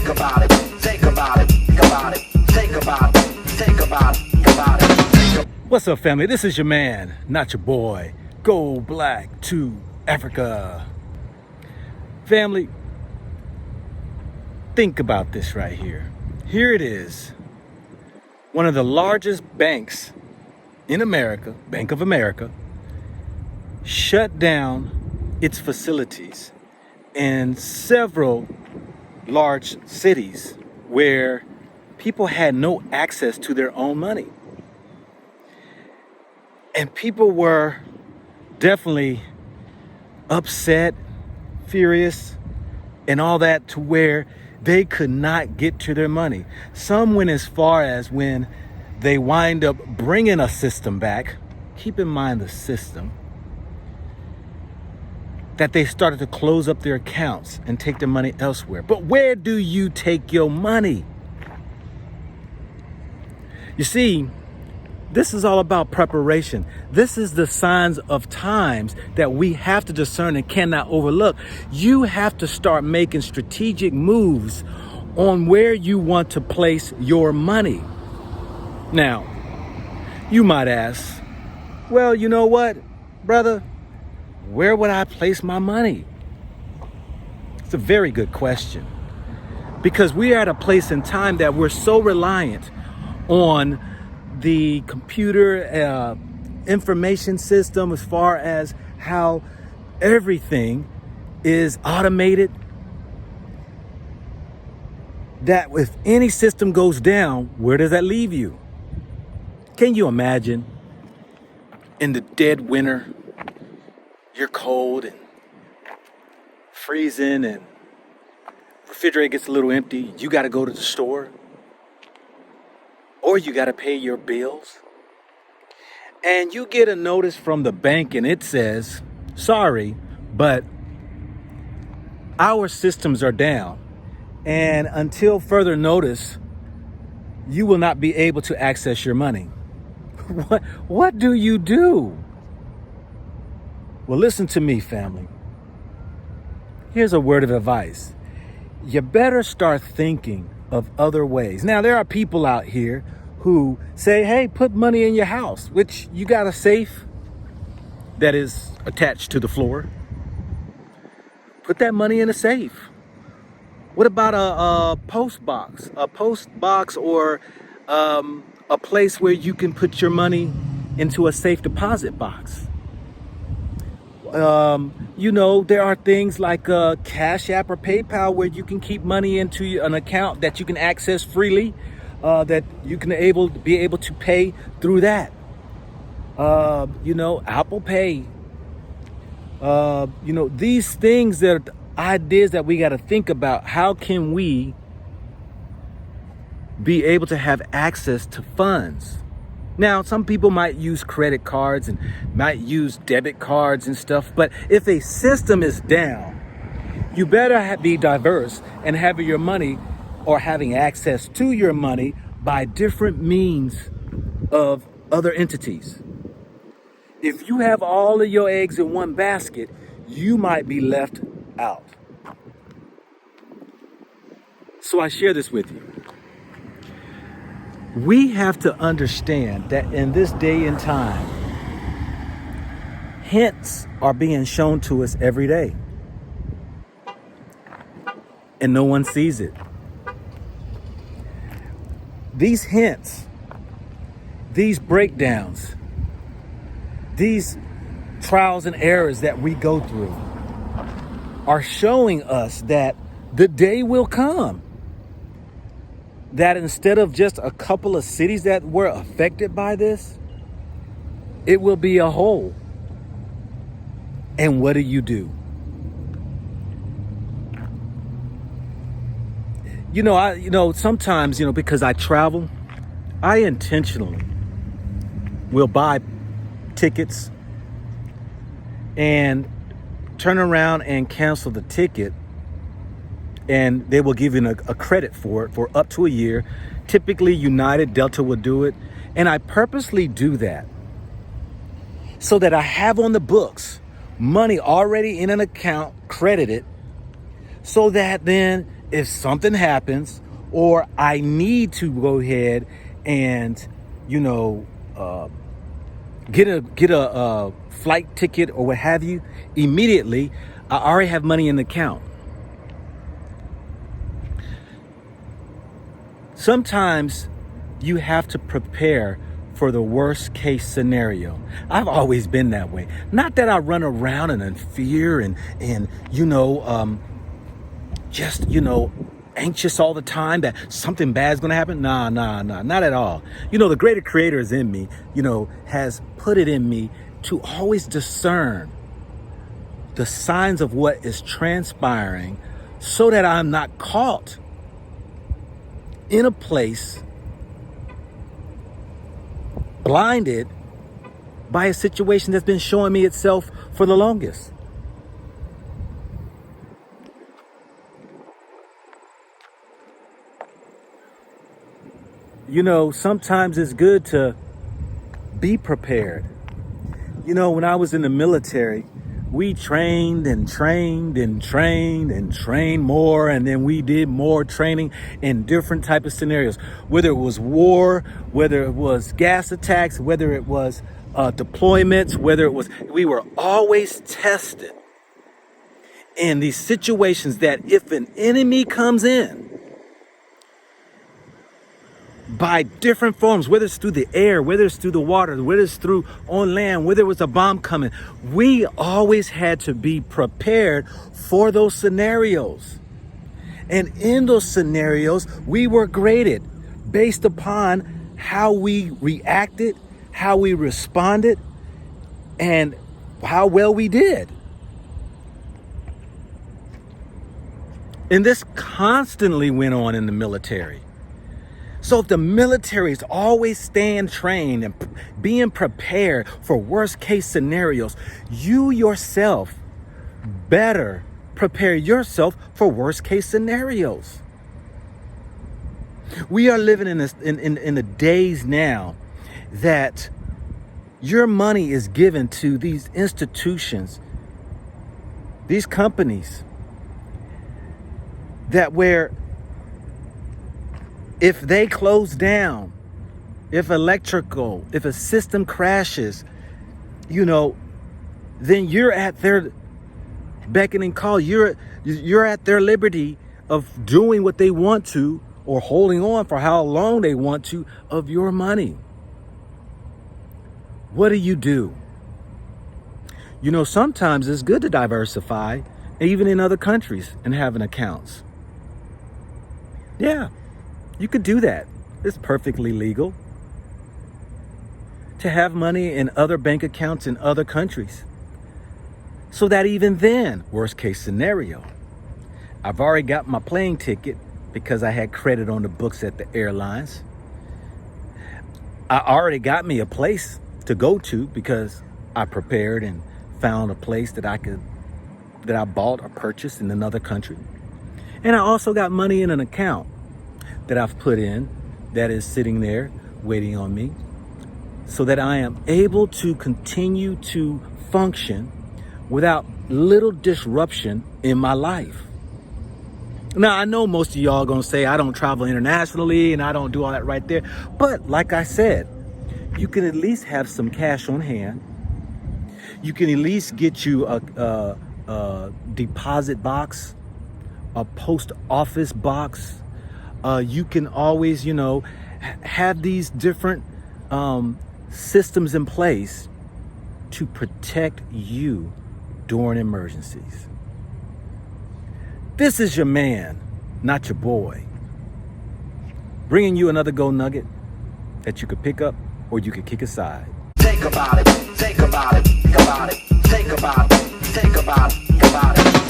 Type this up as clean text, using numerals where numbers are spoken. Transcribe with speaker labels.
Speaker 1: think about it, think about it, think about it, think about it, think about it, think about it.
Speaker 2: What's up, family? This is your man, not your boy. Go Black to Africa. Family, think about this right here. Here it is. One of the largest banks in America, Bank of America, shut down its facilities in several large cities where people had no access to their own money. And people were definitely upset, furious, and all that, to where they could not get to their money. Some went as far as, when they wind up bringing a system back, keep in mind the system, that they started to close up their accounts and take their money elsewhere. But where do you take your money? You see, this is all about preparation. This is the signs of times that we have to discern and cannot overlook. You have to start making strategic moves on where you want to place your money. Now, you might ask, well, you know what, brother? Where would I place my money? It's a very good question, because we are at a place in time that we're so reliant on the computer information system, as far as how everything is automated, that if any system goes down, where does that leave you? Can you imagine, in the dead winter, you're cold and freezing and refrigerator gets a little empty, you got to go to the store, or you got to pay your bills, and you get a notice from the bank and it says, sorry, but our systems are down, and until further notice, you will not be able to access your money. What do you do? Well, listen to me, family. Here's a word of advice. You better start thinking of other ways. Now, there are people out here who say, hey, put money in your house, which you got a safe that is attached to the floor. Put that money in a safe. What about a post box? A post box, or a place where you can put your money into a safe deposit box. There are things like Cashapp or PayPal, where you can keep money into an account that you can access freely, that you can be able to pay through that. Apple Pay. These things that are ideas that we got to think about. How can we be able to have access to funds? Now, some people might use credit cards and might use debit cards and stuff, but if a system is down, you better be diverse and having your money, or having access to your money, by different means of other entities. If you have all of your eggs in one basket, you might be left out. So I share this with you. We have to understand that in this day and time, hints are being shown to us every day, and no one sees it. These hints, these breakdowns, these trials and errors that we go through are showing us that the day will come that instead of just a couple of cities that were affected by this, it will be a whole. And what do? Sometimes, because I travel, I intentionally will buy tickets and turn around and cancel the ticket, and they will give you a credit for it for up to a year. Typically, United, Delta will do it. And I purposely do that so that I have on the books money already in an account credited, so that then if something happens or I need to go ahead and, you know, get a flight ticket or what have you, immediately I already have money in the account. Sometimes you have to prepare for the worst case scenario. I've always been that way. Not that I run around in fear and just, anxious all the time that something bad is going to happen. Nah, not at all. The greater creator is in me, has put it in me to always discern the signs of what is transpiring so that I'm not caught in a place blinded by a situation that's been showing me itself for the longest. Sometimes it's good to be prepared. When I was in the military, we trained more, and then we did more training in different type of scenarios, whether it was war, whether it was gas attacks, whether it was deployments, we were always tested in these situations that if an enemy comes in by different forms, whether it's through the air, whether it's through the water, whether it's through on land, whether it was a bomb coming, we always had to be prepared for those scenarios. And in those scenarios, we were graded based upon how we reacted, how we responded, and how well we did. And this constantly went on in the military. So if the military is always staying trained and being prepared for worst case scenarios, you yourself better prepare yourself for worst case scenarios. We are living in the days now that your money is given to these institutions, these companies, that where if they close down, if a system crashes, then you're at their beck and call. You're at their liberty of doing what they want to or holding on for how long they want to of your money. What do? Sometimes it's good to diversify, even in other countries, and having accounts. Yeah. You could do that. It's perfectly legal to have money in other bank accounts in other countries. So that even then, worst case scenario, I've already got my plane ticket because I had credit on the books at the airlines. I already got me a place to go to because I prepared and found a place that I bought or purchased in another country. And I also got money in an account that I've put in that is sitting there waiting on me so that I am able to continue to function without little disruption in my life. Now, I know most of y'all are going to say I don't travel internationally and I don't do all that right there. But like I said, you can at least have some cash on hand. You can at least get you a deposit box, a post office box. You can always, have these different systems in place to protect you during emergencies. This is your man, not your boy, bringing you another gold nugget that you could pick up or you could kick aside.
Speaker 1: Think about it, think about it, think about it, think about it, think about it.